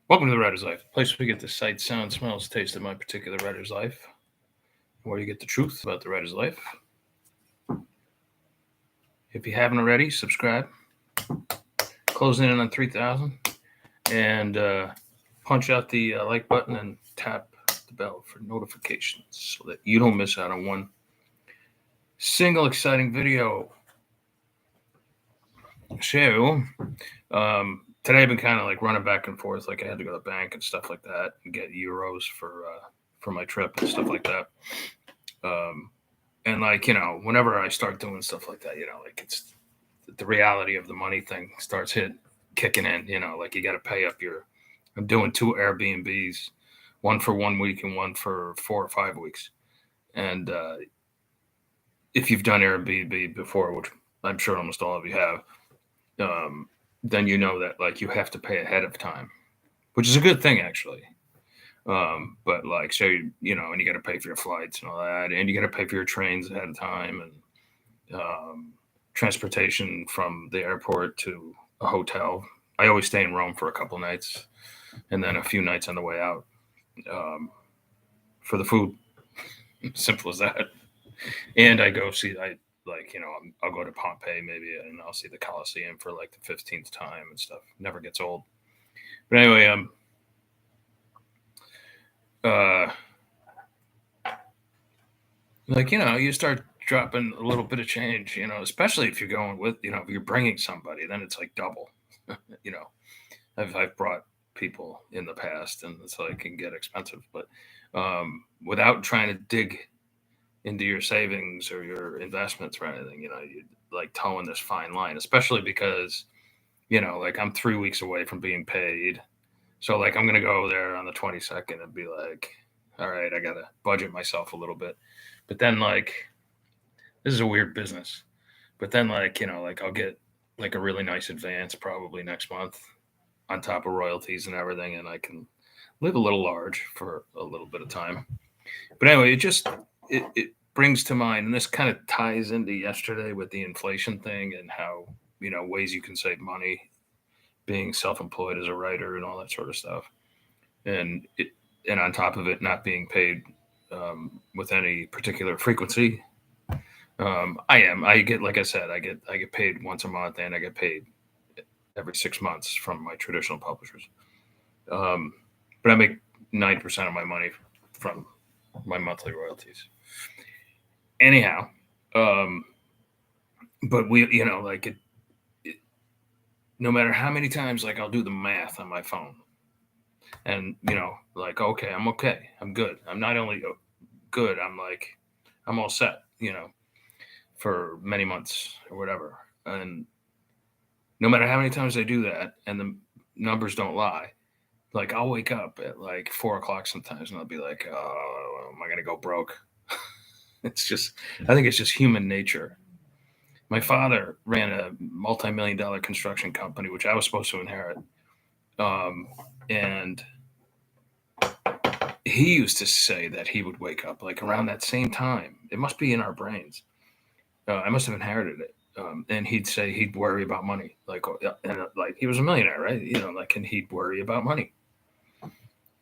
Welcome to the Writer's Life, a place where we get the sight, sound, smells, taste of my particular writer's life, where you get the truth about the writer's life. If you haven't already, subscribe. Closing in on 3,000. And punch out the like button and tap the bell for notifications so that you don't miss out on one single exciting video. So, today I've been kind of like running back and forth. Like I had to go to the bank and stuff like that and get euros for my trip and stuff like that. And like, whenever I start doing stuff like that, like it's the reality of the money thing starts kicking in, like you got to pay up I'm doing 2 Airbnbs, one for 1 week and one for 4 or 5 weeks. And if you've done Airbnb before, which I'm sure almost all of you have, then you know that like you have to pay ahead of time, which is a good thing actually. But like, so, and you got to pay for your flights and all that, and you got to pay for your trains ahead of time and transportation from the airport to a hotel. I always stay in Rome for a couple nights and then a few nights on the way out for the food. Simple as that. And I go see, I'll go to Pompeii maybe and I'll see the Colosseum for like the 15th time and stuff. Never gets old. But anyway, you start dropping a little bit of change, especially if you're going with, if you're bringing somebody, then it's like double. you know, I've brought people in the past, and so it can get expensive. But without trying to dig into your savings or your investments or anything, you like towing this fine line, especially because like I'm 3 weeks away from being paid. So like I'm gonna go there on the 22nd and be like, all right, I gotta budget myself a little bit. But then like this is a weird business. But then like, like I'll get like a really nice advance probably next month on top of royalties and everything, and I can live a little large for a little bit of time. But anyway, it brings to mind, and this kind of ties into yesterday with the inflation thing and how, ways you can save money being self-employed as a writer and all that sort of stuff. And on top of it, not being paid with any particular frequency. I get, like I said, I get paid once a month, and I get paid every 6 months from my traditional publishers. But I make 90% of my money from my monthly royalties. Anyhow, but we, like it, no matter how many times, like I'll do the math on my phone, and like okay, I'm good. I'm not only good, I'm all set, for many months or whatever. And no matter how many times I do that, and the numbers don't lie, like I'll wake up at like 4 o'clock sometimes, and I'll be like, "Oh, am I gonna go broke?" I think it's just human nature. My father ran a multi-million-dollar construction company, which I was supposed to inherit, and he used to say that he would wake up like around that same time. It must be in our brains. I must have inherited it. And he'd say he'd worry about money, like he was a millionaire, right? Like, and he'd worry about money.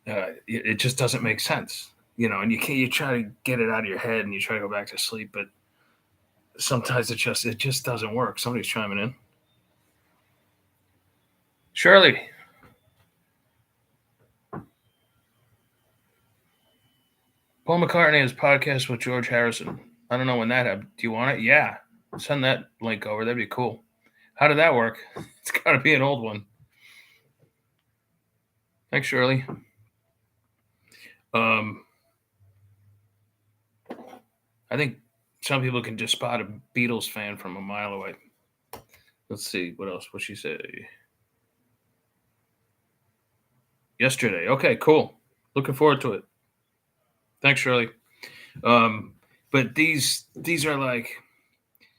It just doesn't make sense, and you try to get it out of your head and you try to go back to sleep, but sometimes it just doesn't work. Somebody's chiming in. Shirley. Paul McCartney has podcast with George Harrison. I don't know when that happened. Do you want it? Yeah. Send that link over. That'd be cool. How did that work? It's got to be an old one. Thanks, Shirley. I think some people can just spot a Beatles fan from a mile away. Let's see. What else? What'd she say? Yesterday. Okay, cool. Looking forward to it. Thanks, Shirley. But these are like,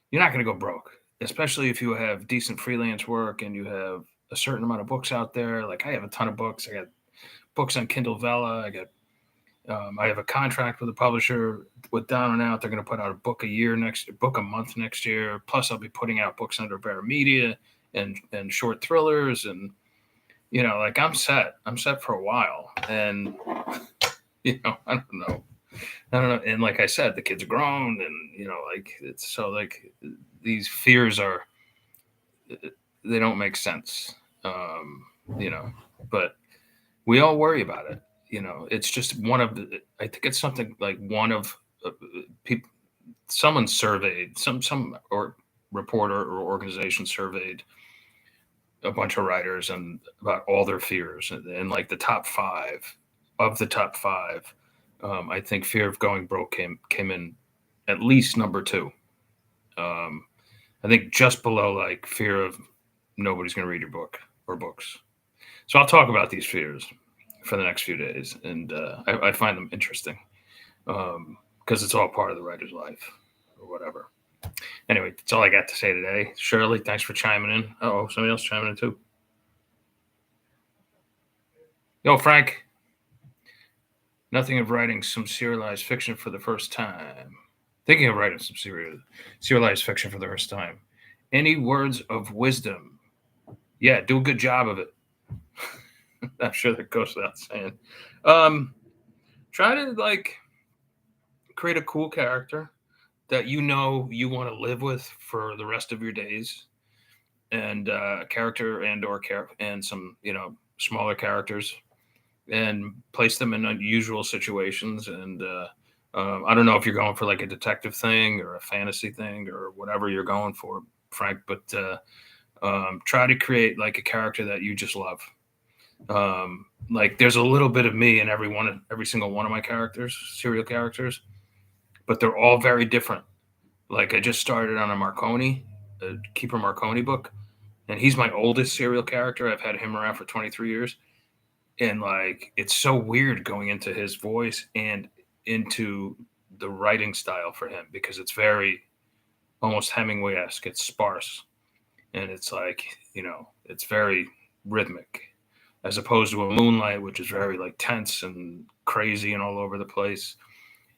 you're not going to go broke, especially if you have decent freelance work and you have a certain amount of books out there. Like I have a ton of books. I got books on Kindle Vella. I have a contract with a publisher with Down and Out. They're going to put out a book a month next year. Plus, I'll be putting out books under Bear Media and short thrillers, and like I'm set for a while, and I don't know. And like I said, the kids are grown, and like it's so like these fears are they don't make sense. Um, you know, but we all worry about it. It's just one of the. I think it's something like one of people. Someone surveyed some or reporter or organization surveyed a bunch of writers and about all their fears, and like the top five, I think fear of going broke came in at least number two. Um, I think just below like fear of nobody's going to read your book or books. So I'll talk about these fears for the next few days, and I find them interesting because it's all part of the writer's life or whatever. Anyway, that's all I got to say today. Shirley, thanks for chiming in. Oh, somebody else chiming in too. Yo, Frank. Nothing of writing some serialized fiction for the first time. Thinking of writing some serialized fiction for the first time. Any words of wisdom? Yeah, do a good job of it. I'm sure that goes without saying. Try to like create a cool character that you want to live with for the rest of your days, and character and some smaller characters, and place them in unusual situations. And I don't know if you're going for like a detective thing or a fantasy thing or whatever you're going for, Frank, but try to create like a character that you just love. Like there's a little bit of me in every single one of my characters, serial characters, but they're all very different. Like I just started on a Keeper Marconi book, and he's my oldest serial character. I've had him around for 23 years, and like it's so weird going into his voice and into the writing style for him because it's very almost Hemingway-esque. It's sparse, and it's like it's very rhythmic, as opposed to a Moonlight, which is very like tense and crazy and all over the place,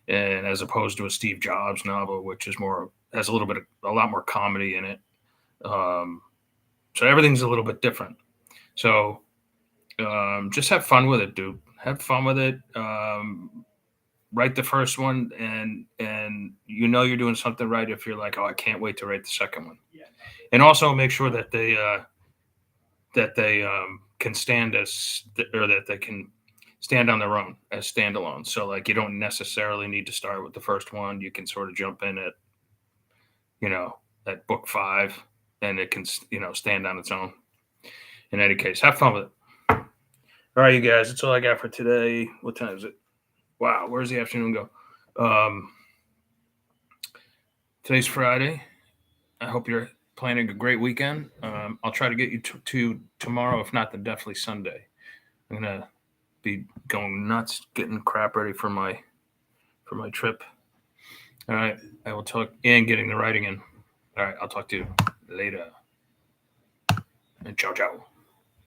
and as opposed to a Steve Jobs novel, which is more has a lot more comedy in it. Um, so everything's a little bit different. So just have fun with it, dude. Have fun with it. Write the first one, and you're doing something right if you're like, oh, I can't wait to write the second one. And also make sure that they can stand or that they can stand on their own as standalone. So like you don't necessarily need to start with the first one. You can sort of jump in at book 5, and it can stand on its own. In any case, have fun with it. All right, you guys, that's all I got for today. What time is it? Wow, where's the afternoon go? Today's Friday. I hope you're planning a great weekend. I'll try to get you to tomorrow. If not, then definitely Sunday. I'm gonna be going nuts, getting crap ready for my trip. All right, I will talk and getting the writing in. All right, I'll talk to you later. And ciao, ciao.